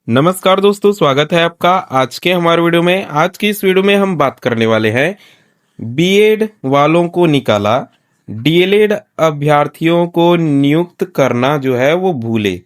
नमस्कार दोस्तों, स्वागत है आपका आज के हमारे वीडियो में। आज की इस वीडियो में हम बात करने वाले हैं बीएड वालों को निकाला, डीएलएड अभ्यर्थियों को नियुक्त करना जो है वो भूले।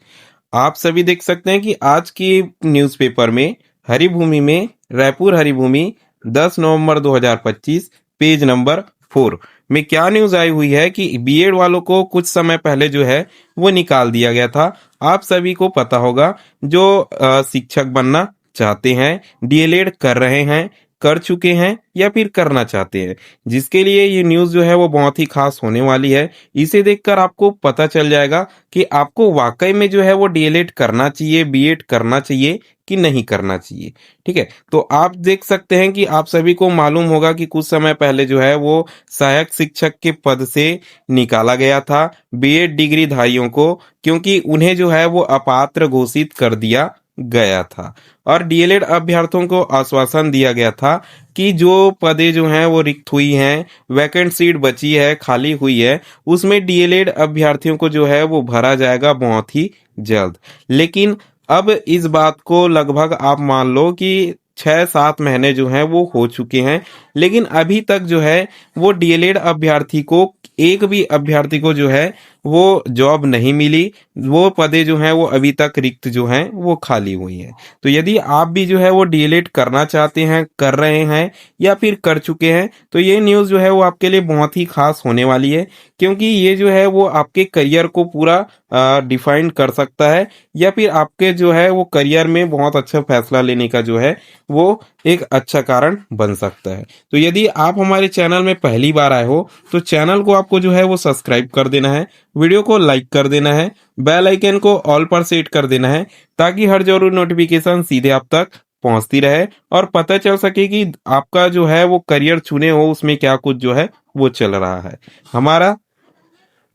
आप सभी देख सकते हैं कि आज की न्यूज़पेपर में हरिभूमि में रायपुर हरिभूमि 10 नवंबर 2025 पेज नंबर 4 में क्या न्यूज़ आई हुई है कि बीएड वालों को कुछ समय पहले जो है वो निकाल दिया गया था। आप सभी को पता होगा, जो शिक्षक बनना चाहते हैं, डीएलएड कर रहे हैं, कर चुके हैं या फिर करना चाहते हैं, जिसके लिए ये न्यूज़ जो है वो बहुत ही खास होने वाली है। इसे देखकर आपको पता चल जाएगा कि आपको वाकई में जो है वो डीएलएड करना चाहिए, बीएड करना चाहिए कि नहीं करना चाहिए। ठीक है, तो आप देख सकते हैं कि आप सभी को मालूम होगा कि कुछ समय पहले जो है वो सहायक शिक्षक के पद से निकाला गया था बीएड डिग्रीधारियों को, क्योंकि उन्हें जो है वो अपात्र घोषित कर दिया गया था। और डीएलएड अभ्यर्थियों को आश्वासन दिया गया था कि जो पदें जो हैं वो रिक्त हुई हैं, वैकेंट सीट बची है, खाली हुई है, उसमें डीएलएड अभ्यर्थियों को जो है वो भरा जाएगा बहुत ही जल्द। लेकिन अब इस बात को लगभग आप मान लो कि 6-7 महीने जो हैं वो हो चुके हैं, लेकिन अभी तक जो है वो डीएलएड अभ्यर्थी को, एक भी अभ्यर्थी को जो है वो जॉब नहीं मिली। वो पदें जो हैं वो अभी तक रिक्त जो हैं वो खाली हुई हैं। तो यदि आप भी जो है वो डीएलएड करना चाहते हैं, कर रहे हैं या फिर कर चुके हैं, तो ये न्यूज़ जो है वो आपके लिए बहुत ही खास होने वाली है, क्योंकि ये जो है वो आपके करियर को पूरा डिफाइन कर सकता है, या फिर आपके जो है वो करियर में बहुत अच्छा फैसला लेने का जो है वो एक अच्छा कारण बन सकता है। तो यदि आप हमारे चैनल में पहली बार आए हो तो चैनल को आपको जो है वो सब्सक्राइब कर देना है, वीडियो को लाइक कर देना है, बेल आइकन को ऑल पर सेट कर देना है, ताकि हर जरूरी नोटिफिकेशन सीधे आप तक पहुंचती रहे और पता चल सके कि आपका जो है वो करियर चुने हो उसमें क्या कुछ जो है वो चल रहा है। हमारा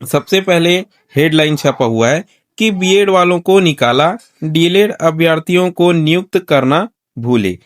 सबसे पहले हेडलाइन छपा हुआ है कि बीएड वालों को निकाला, डीएलएड अभ्यर्थियों को नियुक्त करना भूले।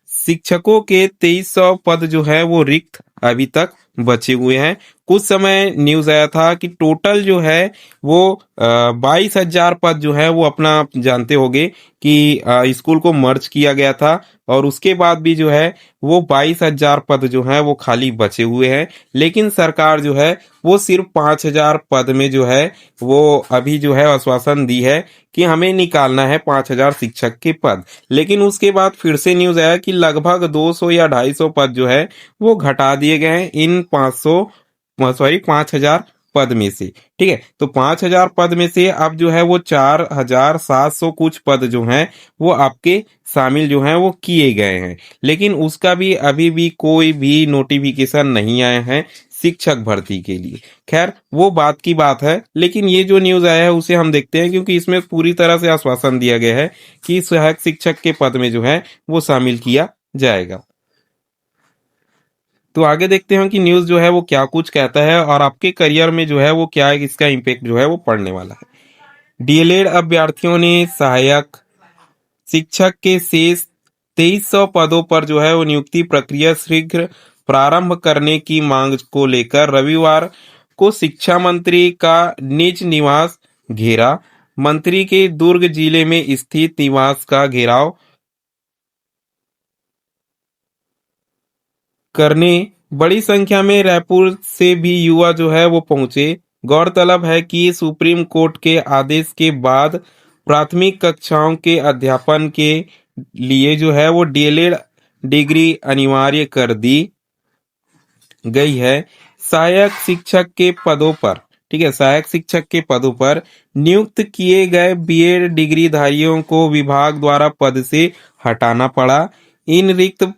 शिक्षकों के 2300 पद जो है वो रिक्त अभी तक बचे हुए हैं। कुछ समय न्यूज आया था कि टोटल जो है वो 22,000 पद जो है वो, अपना आप जानते होंगे कि स्कूल को मर्ज किया गया था, और उसके बाद भी जो है वो 22,000 पद जो है वो खाली बचे हुए हैं। लेकिन सरकार जो है वो सिर्फ 5,000 पद में जो है वो अभी जो है आश्वासन दी है कि हमें निकालना है 5,000 शिक्षक के पद। लेकिन उसके बाद फिर से न्यूज आया कि लगभग 200 या 250 पद जो है वो घटा दिए गए हैं इन 5,000 पद में से। ठीक है, तो 5,000 पद में से अब जो है वो 4,700 कुछ पद जो हैं वो आपके शामिल जो हैं वो किए गए हैं, लेकिन उसका भी अभी भी कोई भी नोटिफिकेशन नहीं आया है शिक्षक भर्ती के लिए। खैर, वो बात की बात है, लेकिन ये जो न्यूज आया है उसे हम देखते हैं, क्योंकि इसमें पूरी तरह से आश्वासन दिया गया है कि सहायक शिक्षक के पद में जो है वो शामिल किया जाएगा। तो आगे देखते हैं कि न्यूज़ जो है वो क्या कुछ कहता है और आपके करियर में जो है वो क्या है, इसका इम्पैक्ट जो है वो पड़ने वाला है। डीएलएड अभ्यर्थियों ने सहायक शिक्षक के शेष 2300 पदों पर जो है वो नियुक्ति प्रक्रिया शीघ्र प्रारंभ करने की मांग को लेकर रविवार को शिक्षा मंत्री का निज निवास घेरा। मंत्री के दुर्ग जिले में स्थित निवास का घेराव करने बड़ी संख्या में रायपुर से भी युवा जो है वो पहुंचे। गौरतलब है कि सुप्रीम कोर्ट के आदेश के बाद प्राथमिक कक्षाओं के अध्यापन के लिए जो है वो डीएलएड डिग्री अनिवार्य कर दी गई है। सहायक शिक्षक के पदों पर, ठीक है, सहायक शिक्षक के पदों पर नियुक्त किए गए बीएड डिग्रीधारियों को विभाग द्वारा पद से हटाना पड़ा। इन रिक्त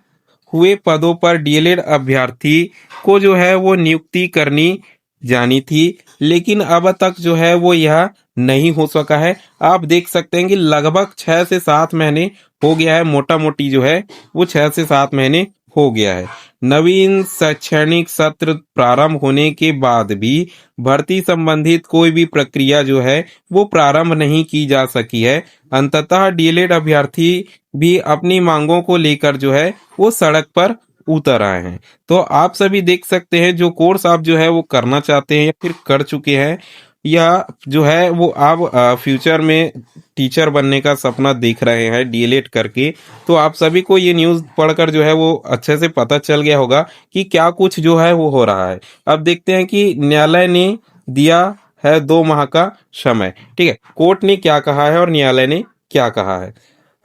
हुए पदों पर डीएलएड अभ्यर्थी को जो है वो नियुक्ति करनी जानी थी, लेकिन अब तक जो है वो यह नहीं हो सका है। आप देख सकते हैं कि लगभग 6 से 7 महीने हो गया है, मोटा मोटी जो है वो 6 से 7 महीने हो गया है। नवीन शैक्षणिक सत्र प्रारंभ होने के बाद भी भर्ती संबंधित कोई भी प्रक्रिया जो है वो प्रारंभ नहीं की जा सकी है। अंततः डीएलएड अभ्यर्थी भी अपनी मांगों को लेकर जो है वो सड़क पर उतर आए हैं। तो आप सभी देख सकते हैं, जो कोर्स आप जो है वो करना चाहते हैं या फिर कर चुके हैं, या जो है वो आप फ्यूचर में टीचर बनने का सपना देख रहे हैं डीएलएड करके, तो आप सभी को ये न्यूज़ पढ़कर जो है वो अच्छे से पता चल गया होगा कि क्या कुछ जो है वो हो रहा है। अब देखते हैं कि न्यायालय ने दिया है 2 माह का समय। ठीक है, कोर्ट ने क्या कहा है और न्यायालय ने क्या कहा है।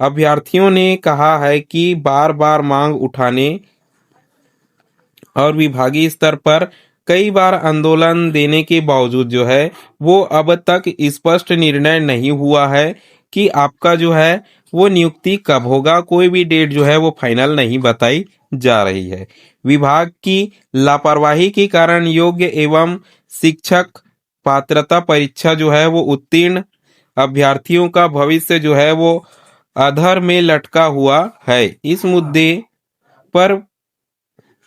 अभ्यर्थियों ने कहा है कि बार बार मांग उठाने और विभागीय स्तर पर कई बार आंदोलन देने के बावजूद जो है वो अब तक स्पष्ट निर्णय नहीं हुआ है कि आपका जो है वो नियुक्ति कब होगा। कोई भी डेट जो है वो फाइनल नहीं बताई जा रही है। विभाग की लापरवाही के कारण योग्य एवं शिक्षक पात्रता परीक्षा जो है वो उत्तीर्ण अभ्यर्थियों का भविष्य जो है वो अधर में लटका हुआ है। इस मुद्दे पर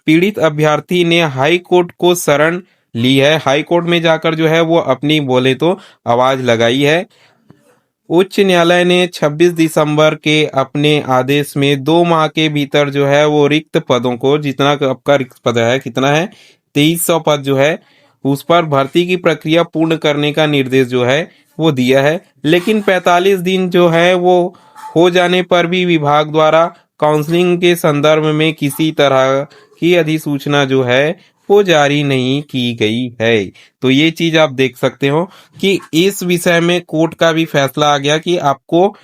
पीड़ित अभ्यर्थी ने हाई कोर्ट को शरण ली है। हाई कोर्ट में जाकर जो है वो अपनी बोले तो आवाज लगाई है। उच्च न्यायालय ने 26 दिसंबर के अपने आदेश में 2 माह के भीतर जो है वो रिक्त पदों को, जितना आपका रिक्त पद है कितना है 2300 पद जो है, उस पर भर्ती की प्रक्रिया पूर्ण करने का निर्देश जो है वो दिया है। लेकिन 45 दिन जो है वो हो जाने पर भी विभाग द्वारा काउंसलिंग के संदर्भ में किसी तरह की अधिसूचना जो है वो जारी नहीं की गई है। तो ये चीज आप देख सकते हो कि इस विषय में कोर्ट का भी फैसला आ गया कि आपको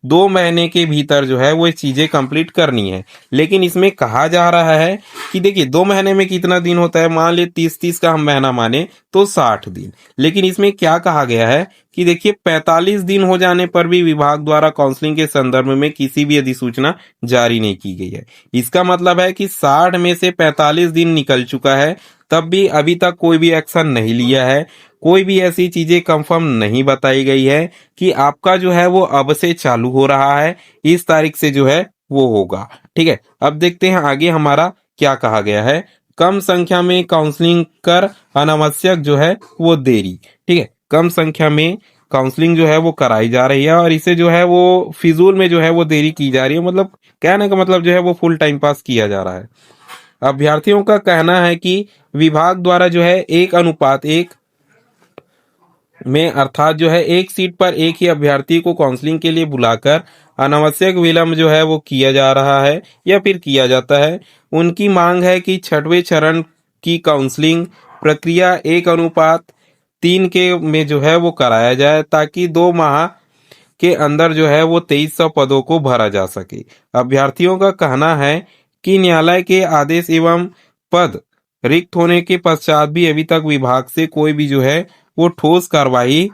2 महीने के भीतर जो है वो चीजें कंप्लीट करनी है। लेकिन इसमें कहा जा रहा है कि देखिए 2 महीने में कितना दिन होता है, मान ली 30-30 का हम महीना माने तो 60 दिन। लेकिन इसमें क्या कहा गया है कि देखिए 45 दिन हो जाने पर भी विभाग द्वारा काउंसलिंग के संदर्भ में किसी भी अधिसूचना जारी नहीं की गई है। इसका मतलब है कि 60 में से 45 दिन निकल चुका है, तब भी अभी तक कोई भी एक्शन नहीं लिया है। कोई भी ऐसी चीजें कंफर्म नहीं बताई गई है कि आपका जो है वो अब से चालू हो रहा है, इस तारीख से जो है वो होगा। ठीक है, अब देखते हैं आगे हमारा क्या कहा गया है। कम संख्या में काउंसलिंग कर अनावश्यक जो है वो देरी। ठीक है, कम संख्या में काउंसलिंग जो है वो कराई जा रही है और इसे जो है वो फिजूल में जो है वो देरी की जा रही है। मतलब कहने का मतलब जो है वो फुल टाइम पास किया जा रहा है। अभ्यर्थियों का कहना है कि विभाग द्वारा जो है 1:1 में अर्थात जो है एक सीट पर एक ही अभ्यर्थी को काउंसलिंग के लिए बुलाकर अनावश्यक विलंब जो है वो किया जा रहा है या फिर किया जाता है। उनकी मांग है कि 6वें चरण की काउंसलिंग प्रक्रिया 1:3 के में जो है वो कराया जाए ताकि 2 माह के अंदर जो है वो 2300 पदों को भरा जा सके। अभ्यर्थियों का कहना है कि न्यायालय के आदेश एवं पद रिक्त होने के पश्चात भी अभी तक विभाग से कोई भी जो है वो ठोस कार्रवाई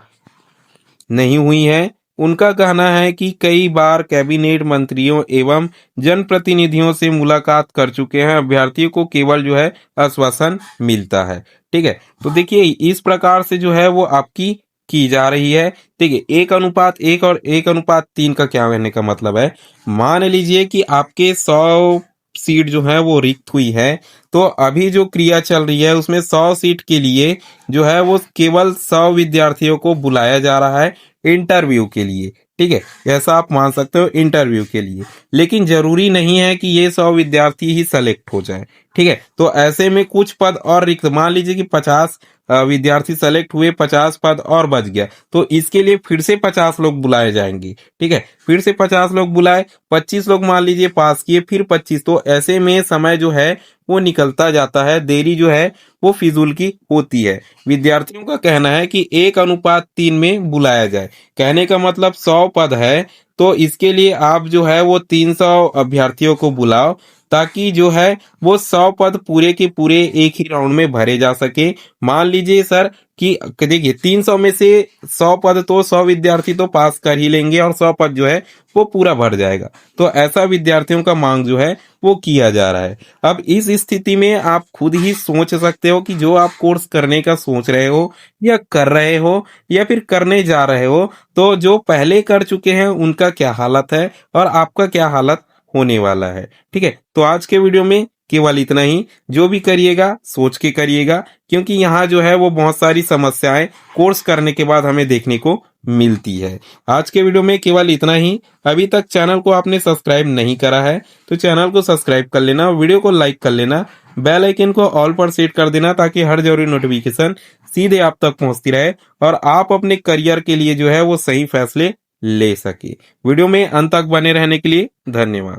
नहीं हुई है। उनका कहना है कि कई बार कैबिनेट मंत्रियों एवं जनप्रतिनिधियों से मुलाकात कर चुके हैं, अभ्यर्थियों को केवल जो है आश्वासन मिलता है। ठीक है, तो देखिए इस प्रकार से जो है वो आपकी की जा रही है। ठीक है, 1:1 और 1:3 का क्या कहने का मतलब है, मान लीजिए कि आपके 100 सीट जो है वो रिक्त हुई है, तो अभी जो क्रिया चल रही है उसमें 100 सीट के लिए जो है वो केवल 100 विद्यार्थियों को बुलाया जा रहा है इंटरव्यू के लिए। ठीक है, ऐसा आप मान सकते हो इंटरव्यू के लिए, लेकिन जरूरी नहीं है कि ये 100 विद्यार्थी ही सेलेक्ट हो जाए। ठीक है, तो ऐसे में कुछ पद और रिक्त, मान लीजिए कि 50 विद्यार्थी सेलेक्ट हुए, 50 पद और बच गया, तो इसके लिए फिर से 50 लोग बुलाए जाएंगे। ठीक है, फिर से 50 लोग बुलाए, 25 लोग मान लीजिए पास किए, फिर 25, तो ऐसे में समय जो है वो निकलता जाता है, देरी जो है वो फिजूल की होती है। विद्यार्थियों का कहना है कि 1:3 में बुलाया जाए। कहने का मतलब 100 पद है तो इसके लिए आप जो है वो 300 अभ्यर्थियों को बुलाओ ताकि जो है वो 100 पद पूरे के पूरे एक ही राउंड में भरे जा सके। मान लीजिए सर कि देखिए 300 में से 100 पद तो 100 विद्यार्थी तो पास कर ही लेंगे और 100 पद जो है वो पूरा भर जाएगा। तो ऐसा विद्यार्थियों का मांग जो है वो किया जा रहा है। अब इस स्थिति में आप खुद ही सोच सकते हो कि जो आप कोर्स करने का सोच रहे हो या कर रहे हो या फिर करने जा रहे हो, तो जो पहले कर चुके हैं उनका क्या हालत है और आपका क्या हालत होने वाला है। ठीक है, तो आज के वीडियो में केवल इतना ही। जो भी करिएगा सोच के करिएगा, क्योंकि यहाँ जो है वो बहुत सारी समस्याएं कोर्स करने के बाद हमें देखने को मिलती है। आज के वीडियो में केवल इतना ही। अभी तक चैनल को आपने सब्सक्राइब नहीं करा है तो चैनल को सब्सक्राइब कर लेना, वीडियो को लाइक कर लेना, बेल आइकन को ऑल पर सेट कर देना ताकि हर जरूरी नोटिफिकेशन सीधे आप तक पहुंचती रहे और आप अपने करियर के लिए जो है वो सही फैसले ले सके। वीडियो में अंत तक बने रहने के लिए धन्यवाद।